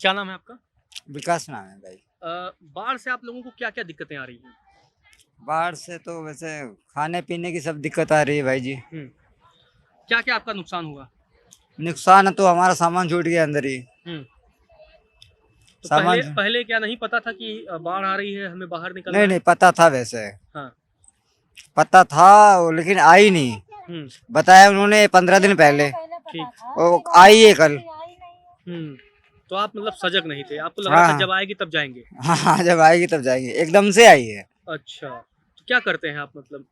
क्या नाम है आपका? विकास नाम है भाई। बाढ़ से आप लोगों को क्या-क्या दिक्कतें आ रही हैं? बाढ़ से तो वैसे खाने पीने की सब दिक्कत आ रही है भाई जी। हुँ। क्या-क्या आपका नुकसान हुआ? नुकसान तो हमारा सामान छूट गया अंदर ही। हुँ। तो सामान पहले पहले क्या नहीं पता था कि बाढ़ आ रही है, हमें बाहर निकलना नहीं है? नहीं पता था वैसे। हाँ। पता था लेकिन आई नहीं। हुँ, बताया उन्होंने 15 दिन पहले। ठीक। वो आई है कल। हुँ। तो आप मतलब सजग नहीं थे, आपको लग रहा था हाँ जब आएगी तब जाएँगे। हाँ हाँ, जब आएगी तब जाएंगे, एकदम से आई है। अच्छा, तो क्या करते हैं आप मतलब?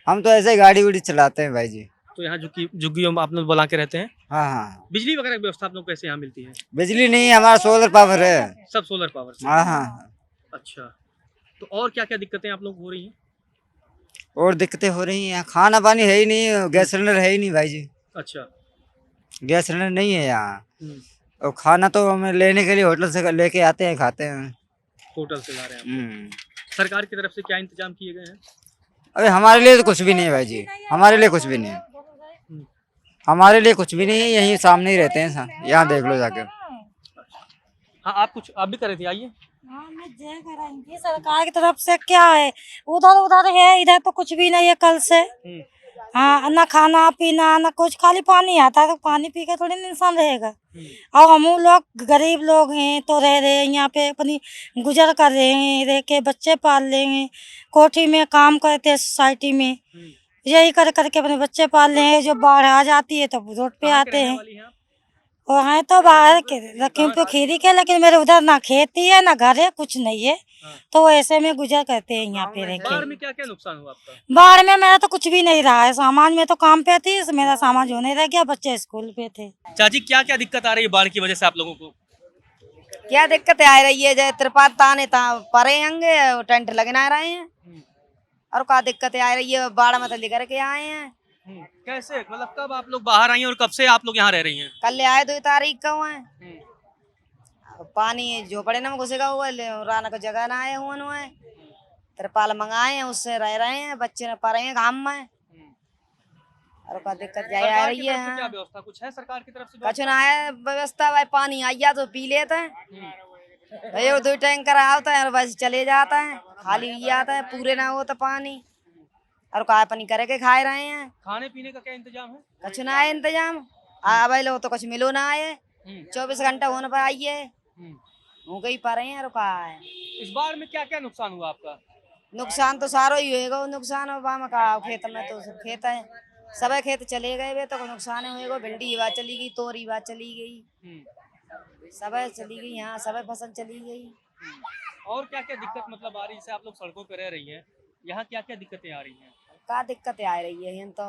हम तो ऐसे ही गाड़ी उड़ी चलाते हैं भाई जी। तो यहाँ झुग्गियों में आप लोग बना के रहते हैं? हाँ हाँ। बिजली वगैरह की व्यवस्था आप लोग को कैसे यहाँ मिलती है? बिजली नहीं है, हमारा सोलर पावर है। सब सोलर पावर से? हाँ हाँ। अच्छा, तो और क्या-क्या दिक्कतें आप लोग को हो रही हैं? और दिक्कतें हो रही हैं, खाना पानी है ही नहीं, हुँ, गैस सिलेंडर है ही नहीं भाई जी। अच्छा। गैस सिलेंडर नहीं है यहाँ। हुँ, और खाना तो हम लेने के लिए होटल से लेके आते हैं, खाते हैं। होटल से ला रहे हैं आप लोग। हम्म। सरकार की तरफ से क्या इंतजाम किए गए हैं? अबे हमारे लिए तो कुछ भी नहीं है भाई जी, हमारे लिए कुछ भी नहीं है। हुँ, हमारे लिए कुछ भी नहीं है, यहीं सामने ही रहते हैं, यहाँ देख लो जाके। अच्छा। हाँ, आप भी कर रही थी, आइए। हाँ, मैं जय कराएंगी सरकार की तरफ से। क्या है, उधर उधर है, इधर तो कुछ भी नहीं है कल से। हुँ, हाँ, ना खाना पीना ना कुछ, खाली पानी आता है, तो पानी पी के थोड़ी ना इंसान रहेगा। हुँ, और हम लोग गरीब लोग हैं तो रह रहे हैं यहाँ पे, अपनी गुजर कर रहे हैं, रह के बच्चे पाल रहे हैं। कोठी में काम करते हैं सोसाइटी में, हुँ। यही कर करके अपने बच्चे पाल रहे हैं। जो बाढ़ आ जाती है तब रोड पे कहाँ के आते रहने हैं। वाली हैं आप? और हैं तो बाहर के, लखीमपुर खीरी के, लेकिन मेरे उधर ना खेती है ना घर है, कुछ नहीं है। हाँ। तो ऐसे में गुजर करते हैं यहाँ पे रह के। बाढ़ में क्या-क्या नुकसान हुआ आपका? बाढ़ में मेरा तो कुछ भी नहीं रहा है, सामान में तो काम पे थी, मेरा सामान जो नहीं रह गया, बच्चे स्कूल पे थे। चाची क्या-क्या दिक्कत आ रही है बाढ़ की वजह से आप लोगों को? क्या दिक्कत आ रही है, जय त्रिपाल ताने ता परे होंगे, टेंट लगना रहे हैं। हुँ, और क्या दिक्कत आ रही है, बाढ़ में तो लेकर के आए हैं। हुँ। कैसे मतलब कब आप लोग बाहर आई हैं और कब से आप लोग यहाँ रह रही हैं? कल ले आए 2 तारीख को हैं। हुँ, पानी झोपड़े में घुसेगा हुआ, राना को जगह ना आए हुए हैं। त्रिपाल मंगाए हैं, उससे रह रहे हैं, बच्चे न पड़े हैं घाम में। हुँ। और क्या दिक्कत आ सरकार की रही तरफ से क्या है, व्यवस्था कुछ है सरकार की तरफ से कछ ना है व्यवस्था। भाई पानी आइया तो पी लेते हैं, व्यवस्था? एक 2 टैंकर आता है और बस चले जाता है, खाली ही आता है, पूरे ना हो तो पानी। और क्या अपनी करे के खाए रहे हैं, खाने पीने का क्या इंतजाम है? कछ ना है इंतजाम। अब लोग तो कुछ मिलो ना आए, हुँ, 24 घंटा होने पर आइए, हुँ। हो गई पा रहे हैं। और क्या है, इस बाढ़ में क्या-क्या नुकसान हुआ आपका? नुकसान तो सारो ही होएगा। वो नुकसान हो बाम का, खेत में तो सब खेत है, सब खेत चले गए वे, तो कोई नुकसान होएगा। भिंडी ही बात चली गई, तोरी बात चली गई, हुँ, सब चली गई, यहाँ सब फसल चली गई। हुँ। और क्या-क्या दिक्कत मतलब आ रही है? जैसे आप लोग सड़कों पे रह रही हैं, यहाँ क्या-क्या दिक्कतें आ रही हैं? क्या दिक्कत आ रही है, तो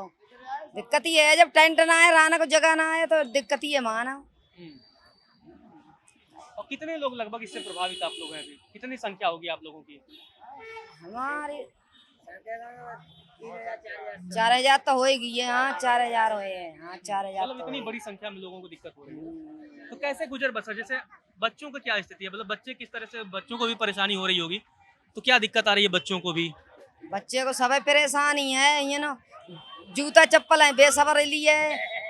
दिक्कत ही है, जब टेंट ना आए, रहने को जगह ना आए, तो दिक्कत ही है माना। हुँ। और कितने लोग लगभग इससे प्रभावित आप लोग हैं अभी? कितनी संख्या होगी आप लोगों की? हमारे 4,000 तो होएगी है। हाँ 4,000 हुए हैं, हाँ 4,000 मतलब तो इतनी होए। बड़ी संख्या में लोगों को दिक्कत हो रही है। तो कैसे गुजर बसर जैसे बच्चों का क्या स्थिति है? मतलब बच्चे किस तरह से बच्चों को भी परेशानी हो रही होगी, तो क्या दिक्कत आ रही है बच्चों को भी? बच्चे को सब परेशानी है, ये ना जूता चप्पल है बेसबर लिए,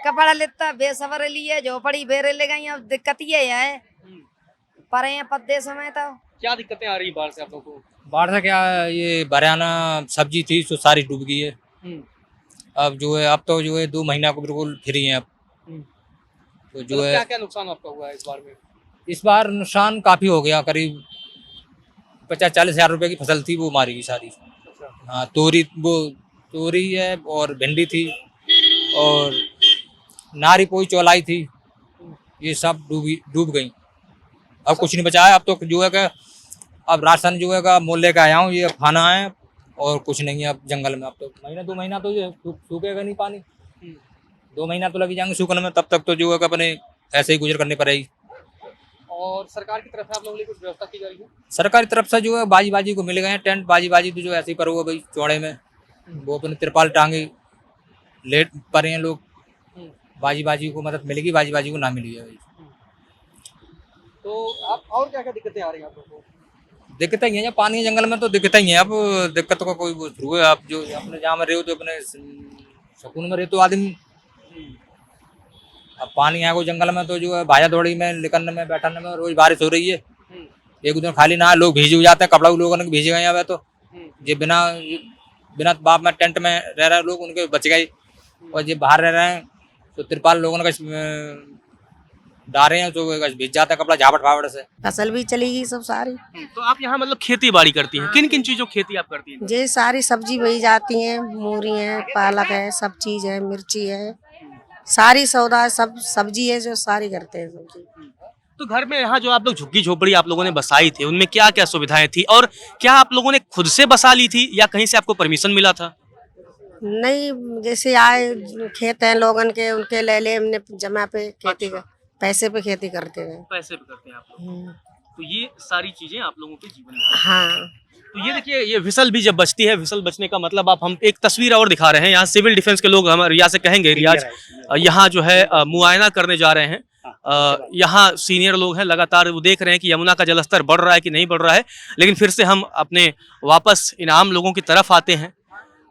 कपड़ा लेता बेसबर लिए, झोपड़ी बेरे ले गई। अब दिक्कत ये है, हुँ। परे हैं प्रदेश में तो। क्या दिक्कतें आ रही है बाढ़ से आप लोगों को? बाढ़ से क्या है, ये बरयाना सब्जी थी तो सारी डूब गई है। हुँ, अब जो है, अब तो जो है 2 महीना को बिल्कुल फ्री है अब। हुँ। तो जो मतलब है क्या-क्या नुकसान आपका हुआ है इस बार में? इस बार नुकसान काफी हो गया, करीब 50-40 हज़ार रुपए की फसल थी, वो मारी गई सारी। अच्छा। हाँ, तोरी है और भिंडी थी और नारी पोई चौलाई थी, हुँ, ये सब डूब गई। अब कुछ नहीं बचा है। अब तो जो है कि अब राशन जो है का मोल लेके आया हूँ, ये खाना है और कुछ नहीं है अब जंगल में। अब तो महीना 2 महीना तो ये सूखेगा नहीं पानी, हुँ। 2 महीना तो लग जाएंगे सूखने में, तब तक तो जो है कि अपने ऐसे ही गुजर करनी पड़ेगी। और सरकार की तरफ से आप लोगों के लिए कुछ व्यवस्था की जा रही है? सरकारी तरफ से जो है बाजी को मिल गए हैं टेंट, बाजी तो जो ऐसे ही पर हुआ भाई चौड़े में, वो अपने तिरपाल टांगे लेट पड़े हैं लोग। हुँ, बाजी को मदद मिलेगी, बाजी को ना मिली है भाई। हुँ। तो आप और क्या-क्या दिक्कतें आ रही हैं आप लोगों को? दिक्कतें ही हैं, जब पानी है जंगल में तो दिक्कतें ही हैं। अब दिक्कत का कोई वो शुरू है, आप जो अपने जहाँ में रहे हो तो अपने सुकून में रहे तो आदमी। हुँ। अब पानी है कोई जंगल में तो जो है भाजा दौड़ी में निकलने में बैठने में रोज बारिश हो रही है। एक दिन खाली ना लोग भीज जाते हैं, कपड़ा लोगों ने भीज गए हैं। तो ये बिना बिना बाप में टेंट में रह रहे लोग उनके बच गए, और ये बाहर रह रहे हैं तो तिरपाल लोगों ने डारे हैं तो भीज जाता है कपड़ा झापट फावट से। फसल भी चली गई सब सारी। तो आप यहाँ मतलब खेती बाड़ी करती हैं, किन किन चीजों की खेती आप करती हैं? ये सारी सब्जी बही जाती है, मूरी है, पालक है, सब चीज है, मिर्ची है, सारी सौदा है, सब सब्जी है जो सारी करते हैं सब्जी। तो घर में यहाँ जो आप लोग झुग्गी झोपड़ी आप लोगों ने बसाई थी, उनमें क्या क्या सुविधाएं थी, और क्या आप लोगों ने खुद से बसा ली थी या कहीं से आपको परमिशन मिला था? नहीं, जैसे आए खेत हैं लोगन के, उनके ले ले हमने जमा पे खेती कर, पैसे पे खेती करते हैं। पैसे पे करते हैं आप लोग। तो ये सारी चीजें आप लोगों के जीवन में। हाँ, तो ये देखिए, ये विसल भी जब बचती है, विसल बचने का मतलब आप हम एक तस्वीर और दिखा रहे हैं। यहाँ सिविल डिफेंस के लोग हमारे रियाज से कहेंगे, रियाज यहाँ जो है मुआयना करने जा रहे हैं। यहाँ सीनियर लोग हैं, लगातार वो देख रहे हैं कि यमुना का जलस्तर बढ़ रहा है कि नहीं बढ़ रहा है। लेकिन फिर से हम अपने वापस इन आम लोगों की तरफ आते हैं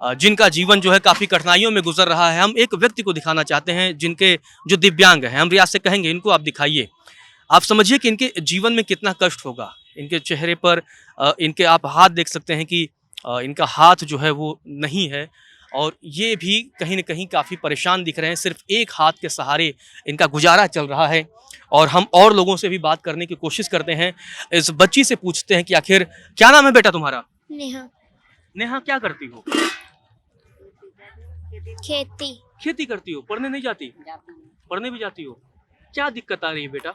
जिनका जीवन जो है काफ़ी कठिनाइयों में गुजर रहा है। हम एक व्यक्ति को दिखाना चाहते हैं जिनके जो दिव्यांग हैं। हम रियाज से कहेंगे इनको आप दिखाइए, आप समझिए कि इनके जीवन में कितना कष्ट होगा। इनके चेहरे पर इनके आप हाथ देख सकते हैं कि इनका हाथ जो है वो नहीं है, और ये भी कहीं न कहीं काफ़ी परेशान दिख रहे हैं। सिर्फ एक हाथ के सहारे इनका गुजारा चल रहा है। और हम और लोगों से भी बात करने की कोशिश करते हैं। इस बच्ची से पूछते हैं कि आखिर क्या नाम है बेटा तुम्हारा? नेहा। नेहा, क्या करती हो? खेती। खेती करती हो? पढ़ने नहीं जाती? पढ़ने भी जाती हो। क्या दिक्कत आ रही है बेटा?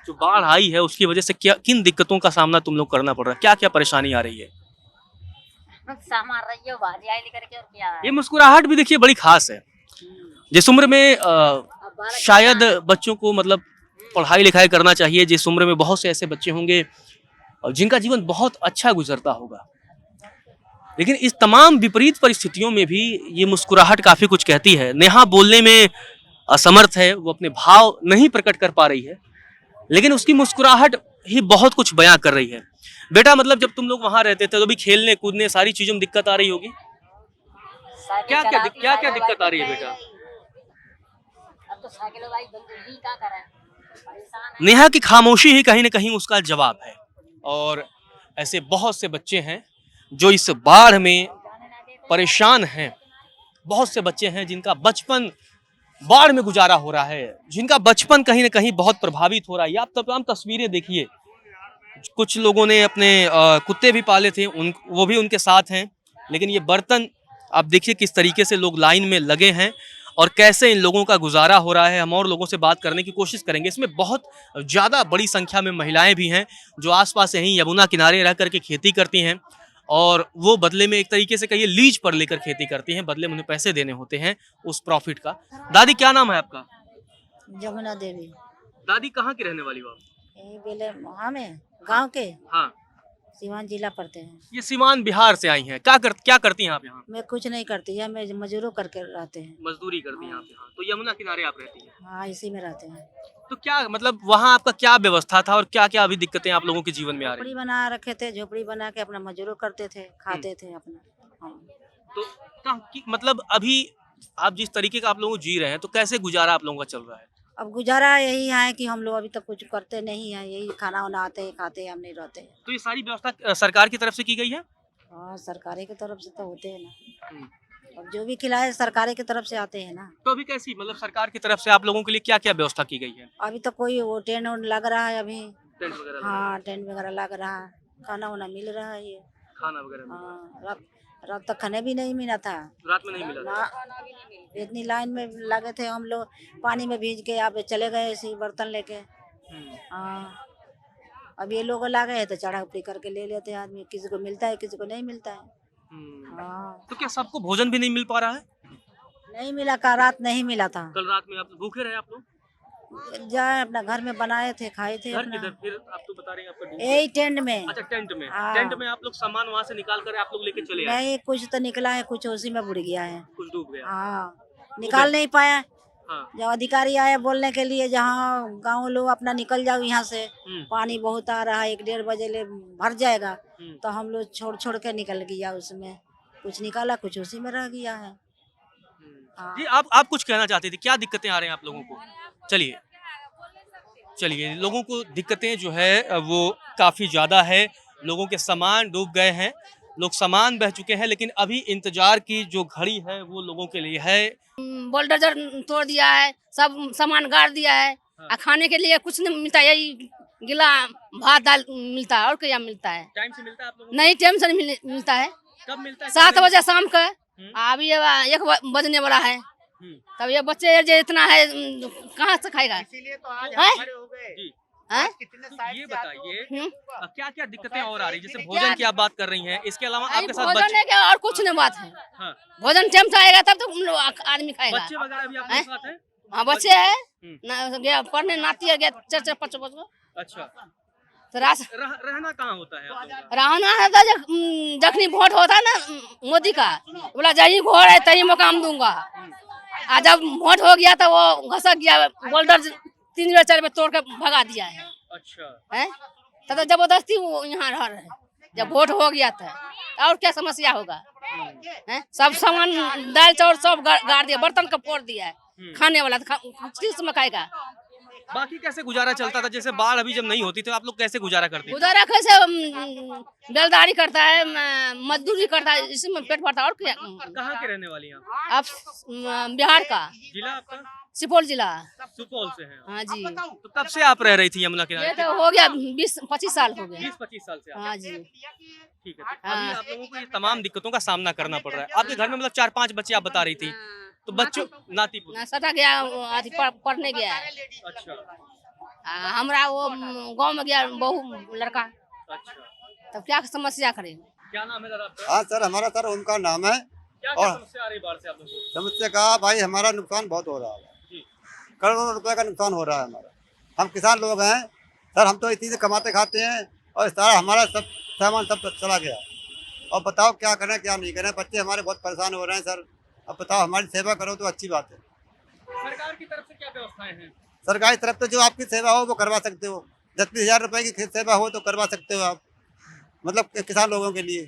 जो बाढ़ आई है उसकी वजह से क्या किन दिक्कतों का सामना तुम लोग करना पड़ रहा है? क्या क्या परेशानी आ रही है? सामान रही हो भाजी आई लेकर के, और क्या है? ये मुस्कुराहट भी देखिए बड़ी खास है। जिस उम्र में शायद बच्चों को मतलब पढ़ाई लिखाई करना चाहिए, जिस उम्र में बहुत से ऐसे बच्चे होंगे जिनका जीवन बहुत अच्छा गुजरता होगा, लेकिन इस तमाम विपरीत परिस्थितियों में भी ये मुस्कुराहट काफी कुछ कहती है। नेहा बोलने में असमर्थ है, वो अपने भाव नहीं प्रकट कर पा रही है, लेकिन उसकी मुस्कुराहट ही बहुत कुछ बयां कर रही है। बेटा मतलब जब तुम लोग वहां रहते थे तो भी खेलने कूदने सारी चीजों में दिक्कत आ रही होगी। क्या क्या दिक्कत आ रही है बेटा? अब तो साइकिल भाई बंद क्या कर रहा है, परेशान नेहा की खामोशी ही कहीं न कहीं उसका जवाब है। और ऐसे बहुत से बच्चे हैं जो इस बाढ़ में परेशान हैं। बहुत से बच्चे हैं जिनका बचपन बाढ़ में गुजारा हो रहा है, जिनका बचपन कहीं न कहीं बहुत प्रभावित हो रहा है। आप तमाम तस्वीरें देखिए, कुछ लोगों ने अपने कुत्ते भी पाले थे, वो भी उनके साथ हैं। लेकिन ये बर्तन आप देखिए किस तरीके से लोग लाइन में लगे हैं और कैसे इन लोगों का गुजारा हो रहा है। हम और लोगों से बात करने की कोशिश करेंगे। इसमें बहुत ज़्यादा बड़ी संख्या में महिलाएं भी हैं जो आसपास यहीं यमुना किनारे रह करके खेती करती हैं, और वो बदले में एक तरीके से कहिए लीज पर लेकर खेती करती हैं। बदले में उन्हें पैसे देने होते हैं उस प्रॉफिट का। दादी क्या नाम है आपका? जमुना देवी। दादी कहाँ की रहने वाली हो आप? यही बेले हमें गांव के हाँ, सीवान जिला पड़ते हैं। ये सीवान बिहार से आई हैं। क्या करती हैं आप यहाँ? मैं कुछ नहीं करती है, मैं मजदूरों करके रहते हैं। मजदूरी करती हैं आप यहाँ? तो यमुना किनारे आप रहती हैं? हाँ, इसी में रहते हैं। तो क्या मतलब वहाँ आपका क्या व्यवस्था था और क्या क्या अभी दिक्कतें आप लोगों के जीवन में आ रही झोपड़ी हैं? बना रखे थे, झोपड़ी बना के अपना मजदूरों करते थे, खाते थे अपना। हाँ। तो मतलब अभी आप जिस तरीके का आप लोग जी रहे हैं, तो कैसे गुजारा आप लोगों का चल रहा है? अब गुजारा यही है कि हम लोग अभी तक कुछ करते नहीं है, यही खाना वाना आते हैं, खाते हैं, हम नहीं रहते हैं। तो ये सारी व्यवस्था सरकार की तरफ से की गई है? हाँ, सरकारी की तरफ से तो होते हैं ना। अब जो भी खिलाए सरकारी की तरफ से आते हैं ना। तो अभी कैसी मतलब सरकार की तरफ से आप लोगों के लिए क्या क्या व्यवस्था की गई है? अभी तो कोई वो टेंट उंट लग रहा है अभी। टेंट वगैरह? हाँ, टेंट वगैरह लग रहा है, खाना वाना मिल रहा है ये। खाना वगैरह? हाँ, रात तक खाने भी नहीं मिला था रात में नहीं मिला? ना। इतनी लाइन में लगे थे हम लोग, पानी में भीज के यहाँ पे चले गए ऐसे ही बर्तन लेके। हाँ, अब ये लोग लगे हैं तो चढ़ा उपड़ी करके ले लेते हैं आदमी। किसी को मिलता है, किसी को नहीं मिलता है। हाँ, तो क्या सबको भोजन भी नहीं मिल पा रहा है? नहीं मिला, का रात नहीं मिला था। कल रात में आप भूखे रहे आप लोग? जाए अपना घर में बनाए थे, खाए थे घर अपना। किधर? फिर आप तो बता रहे हैं आपका यही टेंट में। अच्छा, टेंट में। हाँ। टेंट में आप लोग सामान वहाँ से निकाल कर आप लोग लेके चले आए? नहीं, कुछ तो निकला है, कुछ उसी में बुड़ गया है। कुछ डूब गया? हाँ, निकाल नहीं पाया। हाँ। जब अधिकारी आए बोलने के लिए, जहाँ गांव लोग अपना निकल जाओ यहाँ से, पानी बहुत आ रहा है, 1-1.5 बजे ले भर जाएगा, तो हम लोग छोड़ छोड़ के निकल गया उसमें। कुछ निकाला, कुछ उसी में रह गया है। हाँ। जी, आप कुछ कहना चाहते थे? क्या दिक्कतें आ रही हैं आप लोगों को? चलिए चलिए, लोगों को दिक्कतें जो है वो काफ़ी ज़्यादा है, लोगों के सामान डूब गए हैं, लोग सामान बह चुके हैं, लेकिन अभी इंतजार की जो घड़ी है वो लोगों के लिए है। बुलडोजर तोड़ दिया है, सब सामान गाड़ दिया है। हाँ। खाने के लिए कुछ नहीं मिलता, यही गिला भात दाल मिलता है और क्या मिलता है। टाइम से मिलता है आप लोगों को? नहीं, टाइम से नहीं मिलता है। कब मिलता है? 7 बजे शाम का, हम्म। अभी ये 1 बजने वाला है। हम्म। तब ये बच्चे जो इतना है कहाँ से खाएगा? इसीलिए तो आज हैं? हमारे हो गए। जी। हैं? कितने तो साइड ये से आते हो? बताइए क्या क्या दिक्कतें और आ रही है, जैसे क्या- भोजन की आप बात कर रही हैं, इसके अलावा अरे आपके साथ भोजन बच्चे, है क्या और कुछ नहीं बात है। हाँ, भोजन टाइम से आएगा तब तो हम लोग आदमी खाएगा। बच्चे वगैरह भी आपके हैं? साथ हैं? हाँ, बच्चे है हम्म। ना, गया पढ़ने, नाती है गया 4-4 5 बजे। अच्छा, तो रास रहना कहाँ होता है आप लोगों का? रहना है तो जखनी वोट होता है ना मोदी का, बोला जही घोर है तही मुकाम दूंगा। आ जब वोट हो गया तो वो घसक गया, बोल्डर 3 बार 4 बार तोड़ के भगा दिया है। अच्छा, हैं? तो जबरदस्ती वो यहाँ रह रहे हैं। जब वोट हो गया था और क्या समस्या होगा? हैं? सब सामान दाल चावल सब गाड़ दिया, बर्तन का फोड़ दिया है। खाने वाला तो किस में खाएगा? बाकी कैसे गुजारा चलता था? जैसे बाढ़ अभी जब नहीं होती तो आप लोग कैसे गुजारा करते थे? गुजारा कैसे? बेलदारी करता है, मजदूरी करता है, इसी में पेट भरता है और क्या। कहाँ के रहने वाली हैं आप? आप बिहार का, जिला आपका? सुपौल जिला। सुपौल से हैं। हाँ जी, तो कब से आप रह रही थी यमुना ये किनारे? तो हो गया 20-25 साल हो गए। 20-25 साल से आप? हाँ जी। ठीक है, तो अभी हाँ। आप लोगों को ये तमाम दिक्कतों का सामना करना पड़ रहा है। आपके घर में मतलब 4-5 बच्चे आप बता रही थी, तो बच्चों नाती पोती? ना सटा गया, अथी पढ़ने गया है। अच्छा हमरा वो गांव में गया बहू लड़का, अच्छा, तब क्या समस्या करे? क्या नाम है दादा आपका? हाँ सर, हमारा सर उनका नाम है। क्या क्या और- समस्या आ रही है बाढ़ से आप लोगों को? समस्या कहा भाई, हमारा नुकसान बहुत हो रहा है, जी। करोड़ों रुपए का नुकसान हो रहा है हमारा। हम किसान लोग हैं सर, हम तो इसी से कमाते खाते हैं और सारा हमारा सब सामान सब चला गया। और बताओ क्या करें क्या नहीं करें, बच्चे हमारे बहुत परेशान हो रहे हैं सर। अब बताओ, हमारी सेवा करो तो अच्छी बात है। सरकार की तरफ से क्या व्यवस्थाएं हैं? सरकारी तरफ तो जो आपकी सेवा हो वो करवा सकते हो, 10-20 हज़ार रुपए की सेवा हो तो करवा सकते हो आप, मतलब किसान लोगों के लिए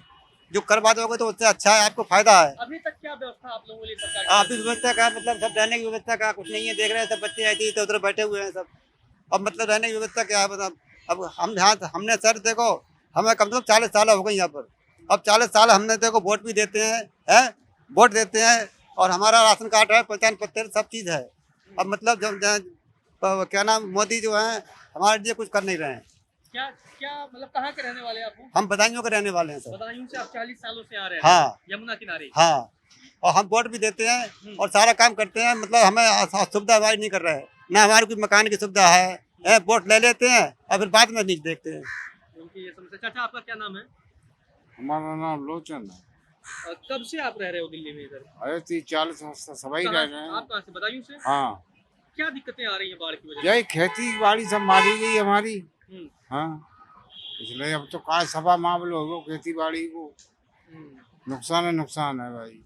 जो करवा दोगे तो उससे अच्छा है, आपको फायदा है। अभी तक क्या व्यवस्था आप लोगों के लिए सरकार की आप तरफ इस व्यवस्था का मतलब सब रहने की व्यवस्था का कुछ नहीं है, देख रहे हैं सब बच्चे ऐसे ही तो उधर बैठे हुए हैं सब। अब मतलब रहने की व्यवस्था क्या है मतलब? अब हम यहाँ हमने सर देखो, हमें कम से कम 40 साल हो गए यहाँ पर। अब 40 साल हमने देखो वोट भी देते हैं वोट देते हैं और हमारा राशन कार्ड है, पहचान पत्र सब चीज़ है। अब मतलब जब क्या नाम मोदी जो है हमारे लिए कुछ कर नहीं रहे हैं। क्या क्या मतलब कहाँ के रहने वाले हैं आप? हम बदायूं के रहने वाले हैं सर। बदायूं से आप 40 सालों से आ रहे हैं? हाँ यमुना किनारे? हाँ, और हम वोट भी देते हैं और सारा काम करते हैं, मतलब हमें सुविधा हमारी नहीं कर रहे हैं, ना हमारी कोई मकान की सुविधा है। वोट ले लेते हैं और फिर बाद में नहीं देखते हैं। उनकी ये समस्या। चाचा आपका क्या नाम है? हमारा नाम लोचन है। कब से आप रह रहे हो दिल्ली में इधर? अरे 30-40 वर्ष सभी रह रहे हैं। आप कहाँ से? बदायूं से? हाँ, क्या दिक्कतें आ रही हैं बाढ़ की वजह से? यही खेती बाड़ी सब मारी गई हमारी। हम्म, हाँ, इसलिए अब तो काय सभा मामले हो गो खेती बाड़ी को हम्म। नुकसान है भाई।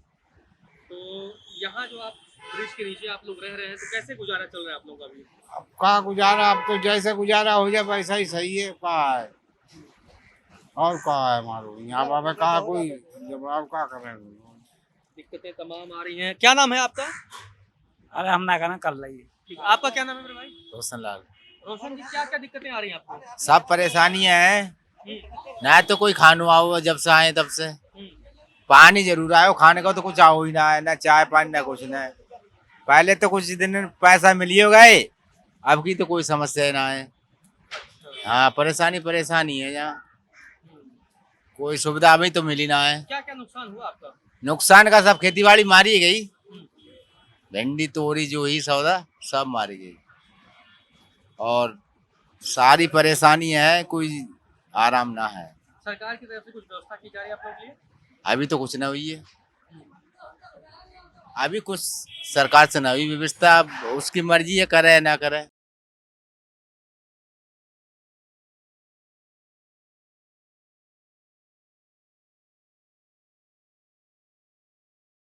तो यहाँ जो आप ब्रिज के नीचे आप लोग रह रहे हैं, तो कैसे गुजारा चल रहा है आप लोगों का अभी? अब का गुजारा, अब तो जैसे गुजारा हो जाए वैसा ही सही है। का है और का है मारो यहाँ बाबा का कोई जवाब का करें। दिक्कतें तमाम आ रही हैं। क्या नाम है आपका? अरे हम ना कहना कर रही ठीक, आपका क्या नाम है मेरे भाई? रोशनलाल। रोशन जी, क्या क्या दिक्कतें आ रही हैं आपको? सब परेशानियां हैं, ना तो कोई खानो आओ जब से आए तब से। पानी जरूर आयो, खाने का तो कुछ आओ ही ना है, ना चाय पानी ना कुछ ना है। पहले तो कुछ दिन पैसा मिलियो गए, अब की तो कोई समस्या ना है। हाँ, परेशानी है यहाँ, कोई सुविधा अभी तो मिली ना है। क्या क्या नुकसान हुआ आपका? नुकसान का सब खेती बाड़ी मारी गई, भिंडी तोरी जो ही सौदा सब मारी गई और सारी परेशानी है, कोई आराम ना है। सरकार की तरफ से कुछ व्यवस्था की जा रही है आप लोगों के लिए? अभी तो कुछ ना हुई है, अभी कुछ सरकार से ना हुई व्यवस्था, अब उसकी मर्जी है करे ना करे।